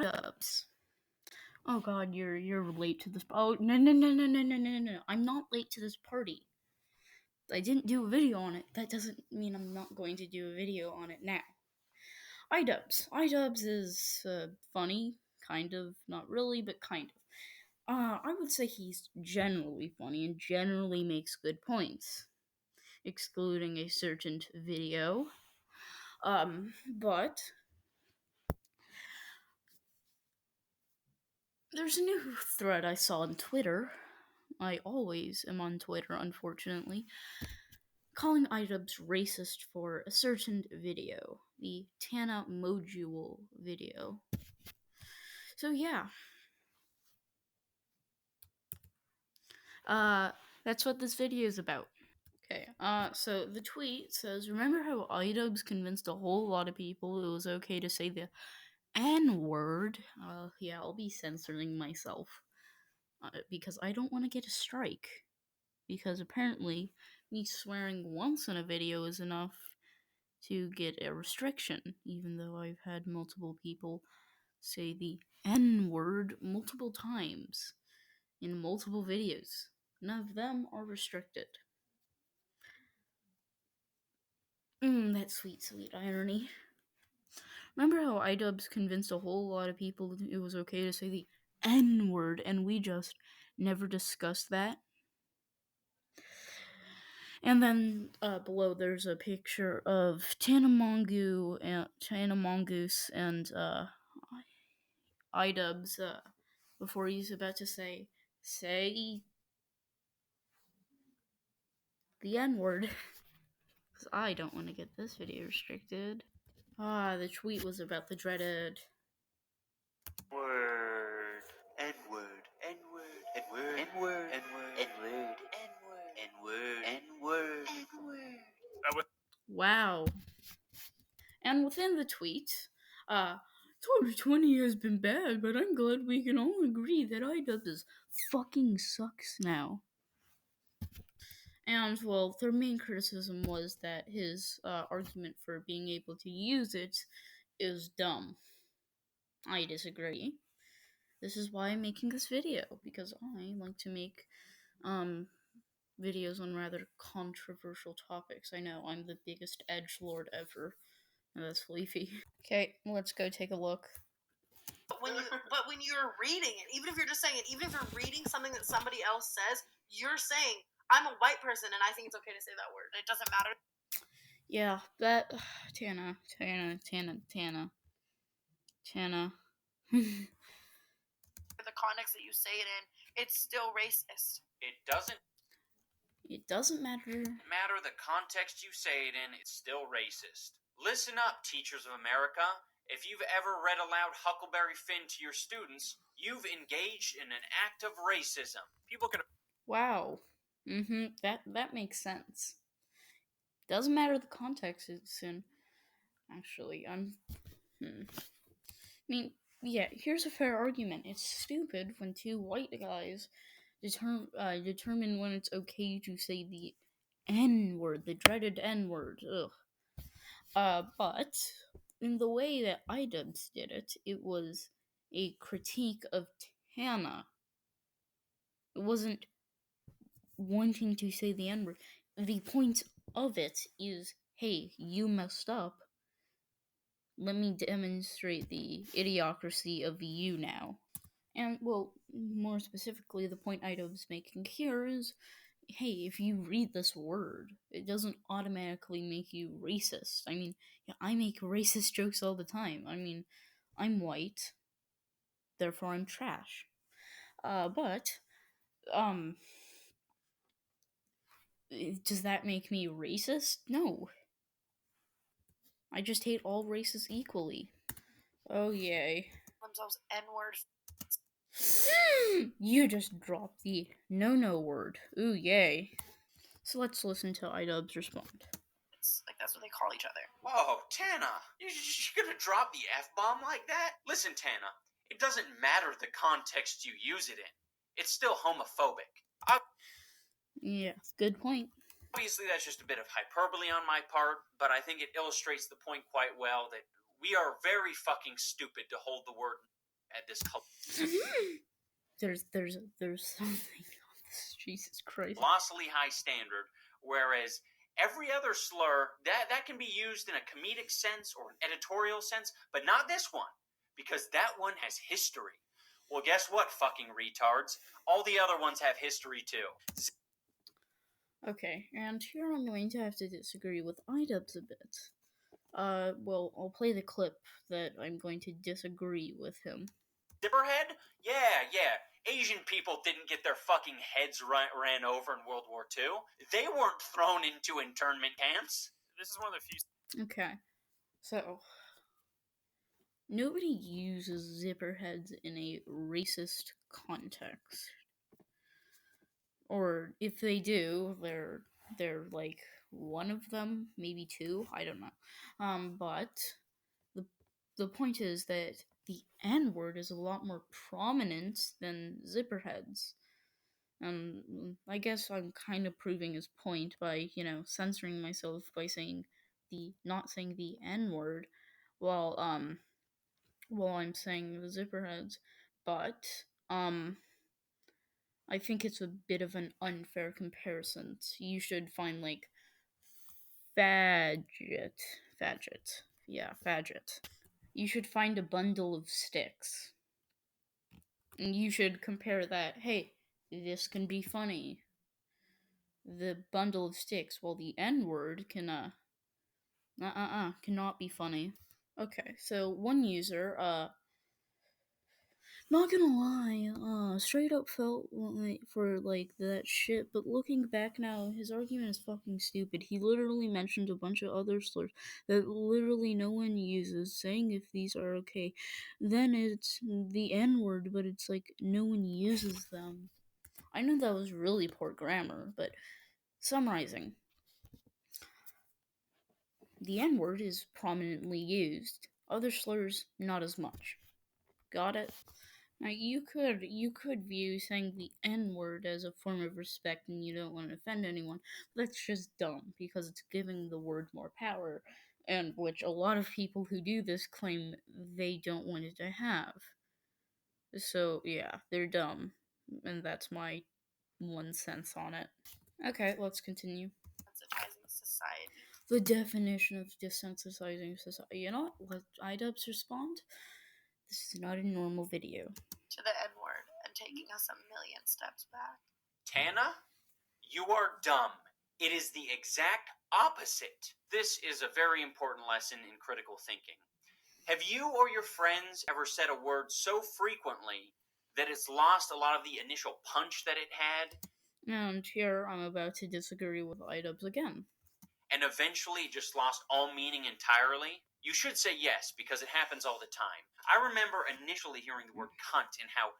iDubbbz. Oh god, you're late to this. Oh no! I'm not late to this party. I didn't do a video on it. That doesn't mean I'm not going to do a video on it now. iDubbbz. iDubbbz is funny, kind of, not really, but kind of. I would say he's generally funny and generally makes good points, excluding a certain video. But there's a new thread I saw on Twitter. I always am on Twitter, unfortunately, calling iDubbbz racist for a certain video, the Tana Module video. So yeah. That's what this video is about. Okay, so the tweet says, remember how iDubbbz convinced a whole lot of people it was okay to say the N-word? Yeah, I'll be censoring myself, because I don't want to get a strike. Because apparently, me swearing once in a video is enough to get a restriction, even though I've had multiple people say the N-word multiple times in multiple videos. None of them are restricted. That sweet, sweet irony. Remember how iDubbbz convinced a whole lot of people it was okay to say the N-word, and we just never discussed that? And then below there's a picture of Tana Mongoose and iDubbbz before he's about to say the N-word. Because I don't want to get this video restricted. The tweet was about the dreaded Word. N-word. N-word. N-word. N-word. N-word. N-word. N-word. N-word. N-word. Wow. And within the tweet, 2020 has been bad, but I'm glad we can all agree that iDubbbz fucking sucks now. And, well, their main criticism was that his argument for being able to use it is dumb. I disagree. This is why I'm making this video, because I like to make videos on rather controversial topics. I know, I'm the biggest edgelord ever. And that's Leafy. Okay, let's go take a look. But when you're reading it, even if you're just saying it, even if you're reading something that somebody else says, you're saying, I'm a white person and I think it's okay to say that word. It doesn't matter. Yeah, that Tana. The context that you say it in, it's still racist. It doesn't matter the context you say it in, it's still racist. Listen up, teachers of America. If you've ever read aloud Huckleberry Finn to your students, you've engaged in an act of racism. People can... Wow. That makes sense. Doesn't matter the context it's in. Actually, I mean, yeah, here's a fair argument. It's stupid when two white guys determine when it's okay to say the N-word, the dreaded N-word. Ugh. But in the way that iDubbbz did it, it was a critique of Tana. It wasn't wanting to say the N-word. The point of it is, hey, you messed up. Let me demonstrate the idiocracy of you now. And, well, more specifically, the point iDubbbz making here is, hey, if you read this word, it doesn't automatically make you racist. I mean, yeah, I make racist jokes all the time. I mean, I'm white, therefore I'm trash. But, does that make me racist? No. I just hate all races equally. Oh, yay. Themselves N-word. You just dropped the no word. Ooh, yay. So let's listen to iDubbbz respond. It's like that's what they call each other. Whoa, Tana, you're gonna drop the F-bomb like that? Listen, Tana, it doesn't matter the context you use it in. It's still homophobic. Yeah, good point. Obviously, that's just a bit of hyperbole on my part, but I think it illustrates the point quite well that we are very fucking stupid to hold the word at this there's something on this. Jesus Christ. colossally high standard, whereas every other slur that can be used in a comedic sense or an editorial sense, but not this one, because that one has history. Well, guess what, fucking retards? All the other ones have history too. Okay, and here I'm going to have to disagree with iDubbbz a bit. Well, I'll play the clip that I'm going to disagree with him. Zipperhead? Yeah. Asian people didn't get their fucking heads ran over in World War II. They weren't thrown into internment camps. This is one of the few. Okay, so nobody uses zipperheads in a racist context. Or if they do, they're like one of them, maybe two, I don't know. But the point is that the N word is a lot more prominent than zipperheads. I guess I'm kind of proving his point by, censoring myself by not saying the N word while I'm saying the zipperheads. But I think it's a bit of an unfair comparison. You should find like fadget. Yeah, fadget. You should find a bundle of sticks. And you should compare that. Hey, this can be funny. The bundle of sticks, while the N word cannot be funny. Okay, so one user, not gonna lie, straight up felt like for like that shit, but looking back now, his argument is fucking stupid. He literally mentioned a bunch of other slurs that literally no one uses, saying if these are okay. Then it's the N word, but it's like no one uses them. I know that was really poor grammar, but summarizing. The N word is prominently used. Other slurs, not as much. Got it? Now you could view saying the N word as a form of respect and you don't want to offend anyone. But that's just dumb because it's giving the word more power, and which a lot of people who do this claim they don't want it to have. So yeah, they're dumb, and that's my 1 cent on it. Okay, let's continue. Desensitizing society. The definition of desensitizing society. You know what? Let iDubbbz respond. This is not a normal video. To the N word and taking us a million steps back. Tana, you are dumb. It is the exact opposite. This is a very important lesson in critical thinking. Have you or your friends ever said a word so frequently that it's lost a lot of the initial punch that it had? And here I'm about to disagree with iDubbbz again. And eventually just lost all meaning entirely? You should say yes, because it happens all the time. I remember initially hearing the word cunt and how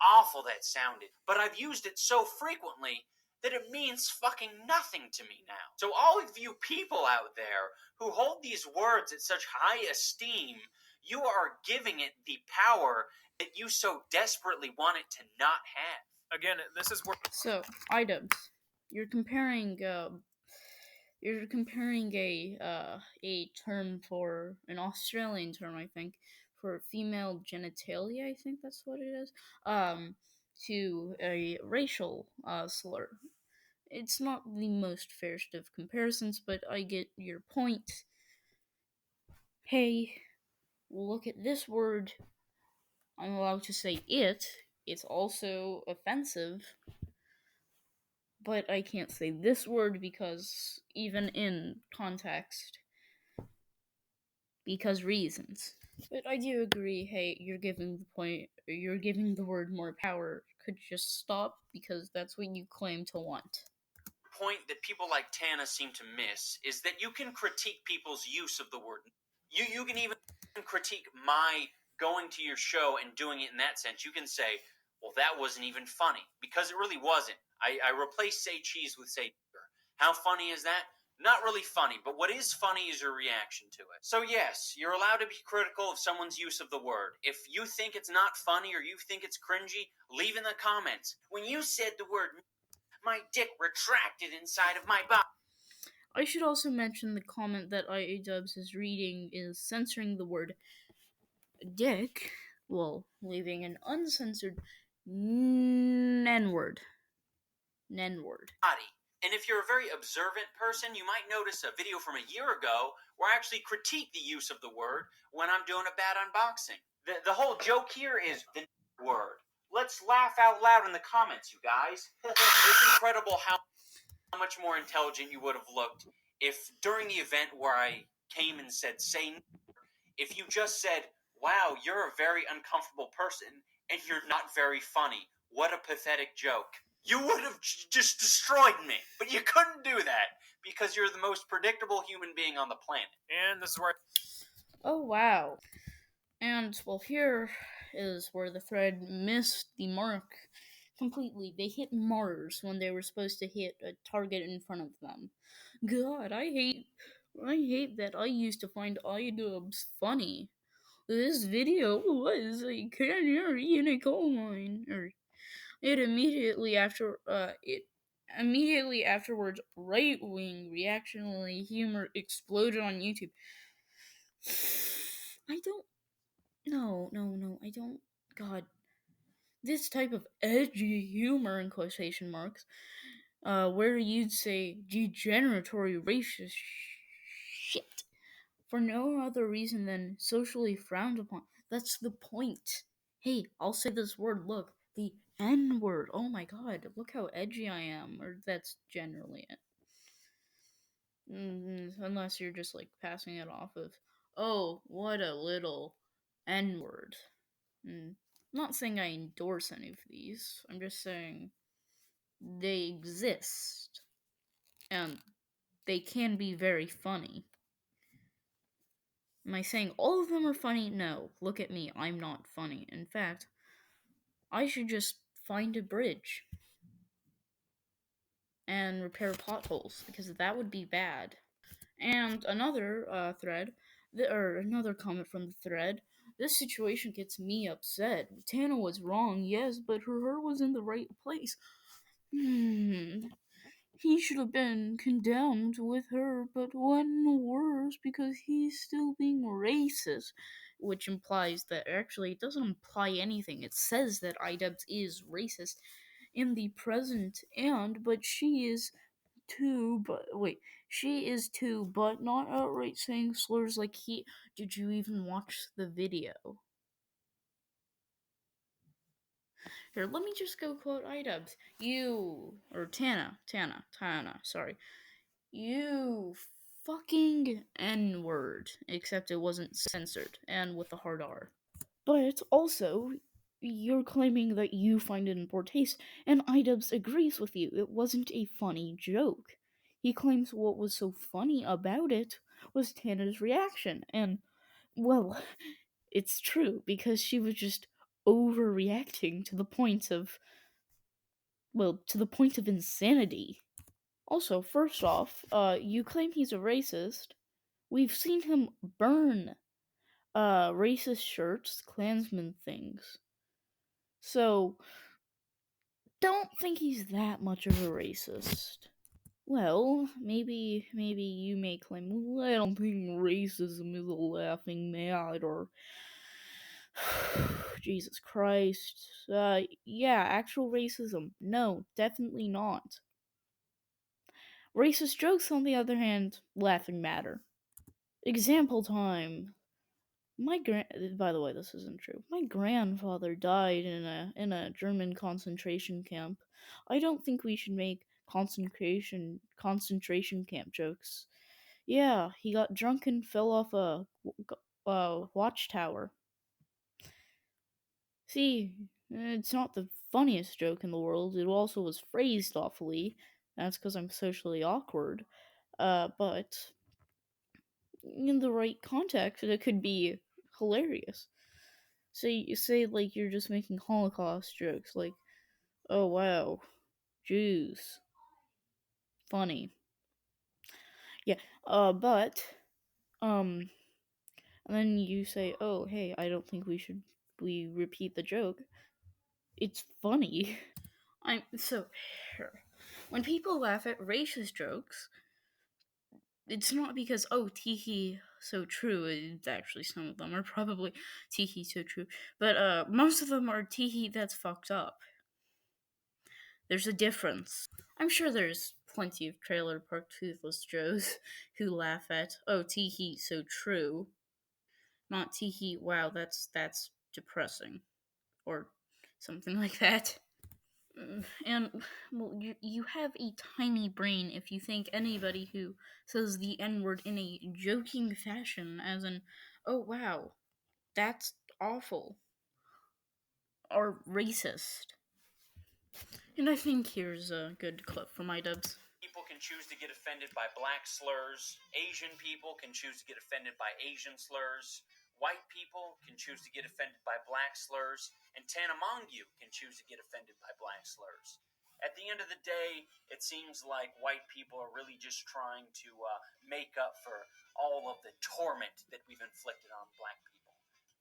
awful that sounded, but I've used it so frequently that it means fucking nothing to me now. So all of you people out there who hold these words at such high esteem, you are giving it the power that you so desperately want it to not have. Again, this is where... So, iDubbbz, you're comparing a term for an Australian term, I think, for female genitalia, I think that's what it is, to a racial slur. It's not the most fairest of comparisons, but I get your point. Hey, look at this word. I'm allowed to say it. It's also offensive. But I can't say this word because, even in context, because reasons. But I do agree, hey, you're giving the word more power. Could you just stop? Because that's what you claim to want. Point that people like Tana seem to miss is that you can critique people's use of the word. You can even critique my going to your show and doing it in that sense. You can say, well, that wasn't even funny, because it really wasn't. I replaced say cheese with say cheeser. How funny is that? Not really funny, but what is funny is your reaction to it. So yes, you're allowed to be critical of someone's use of the word. If you think it's not funny or you think it's cringy, leave in the comments. When you said the word, my dick retracted inside of my body. I should also mention the comment that iDubbbz is reading is censoring the word dick, well, leaving an uncensored N word. N word. And if you're a very observant person, you might notice a video from a year ago where I actually critique the use of the word when I'm doing a bad unboxing. The whole joke here is the word. Let's laugh out loud in the comments, you guys. It's incredible how much more intelligent you would have looked if during the event where I came and said, if you just said, wow, you're a very uncomfortable person and you're not very funny. What a pathetic joke. You would have just destroyed me, but you couldn't do that because you're the most predictable human being on the planet. And this is where. Oh, wow. And, well, here is where the thread missed the mark completely. They hit Mars when they were supposed to hit a target in front of them. God, I hate that I used to find iDubbbz funny. This video was a canary in a coal mine. It immediately afterwards, right wing reactionary humor exploded on YouTube. I don't. No, I don't. God. This type of edgy humor, in quotation marks, where you'd say degeneratory racist shit for no other reason than socially frowned upon. That's the point. Hey, I'll say this word, look, the N word. Oh my god, look how edgy I am. Or that's generally it. Unless you're just like passing it off of, oh, what a little N word. I'm not saying I endorse any of these, I'm just saying they exist. And they can be very funny. Am I saying all of them are funny? No. Look at me. I'm not funny. In fact, I should just find a bridge and repair potholes because that would be bad. And another another comment from the thread. This situation gets me upset. Tana was wrong, yes, but her was in the right place. He should have been condemned with her, but one worse because he's still being racist. Which implies that actually it doesn't imply anything. It says that iDubbbz is racist in the present but she is too, but not outright saying slurs like he. Did you even watch the video? Here, let me just go quote iDubbbz. You, or Tana, sorry. You fucking N word. Except it wasn't censored, and with a hard R. But also, you're claiming that you find it in poor taste, and iDubbbz agrees with you. It wasn't a funny joke. He claims what was so funny about it was Tana's reaction, and, well, it's true, because she was just overreacting to the point of insanity. Also, first off, you claim he's a racist. We've seen him burn racist shirts, Klansman things. So, don't think he's that much of a racist. Well, maybe you may claim, well, I don't think racism is a laughing matter. Jesus Christ. Yeah, actual racism. No, definitely not. Racist jokes, on the other hand, laughing matter. Example time. By the way, this isn't true. My grandfather died in a German concentration camp. I don't think we should make concentration camp jokes. Yeah, he got drunk and fell off a watchtower. See, it's not the funniest joke in the world. It also was phrased awfully. That's because I'm socially awkward. But in the right context, it could be hilarious. So you say like you're just making Holocaust jokes, like, oh wow, Jews, funny, yeah. But and then you say, oh hey, I don't think we repeat the joke. It's funny. I'm so sure. When people laugh at racist jokes, it's not because oh teehee so true. Actually, some of them are probably teehee so true, but most of them are teehee that's fucked up. There's a difference. I'm sure there's plenty of Trailer Park Toothless Joes who laugh at, oh, teehee so true, not teehee, wow, that's depressing, or something like that. And, well, you have a tiny brain if you think anybody who says the N word in a joking fashion, as in, oh wow, that's awful, or racist. And I think here's a good clip from iDubbbz. People can choose to get offended by black slurs. Asian people can choose to get offended by Asian slurs. White people can choose to get offended by black slurs. And Tanamongyu can choose to get offended by black slurs. At the end of the day, it seems like white people are really just trying to make up for all of the torment that we've inflicted on black people.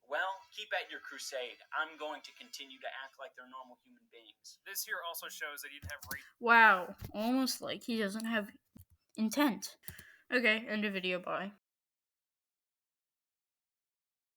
Well, keep at your crusade. I'm going to continue to act like they're normal human beings. This here also shows that he didn't have Wow, almost like he doesn't have intent. Okay, end of video, bye.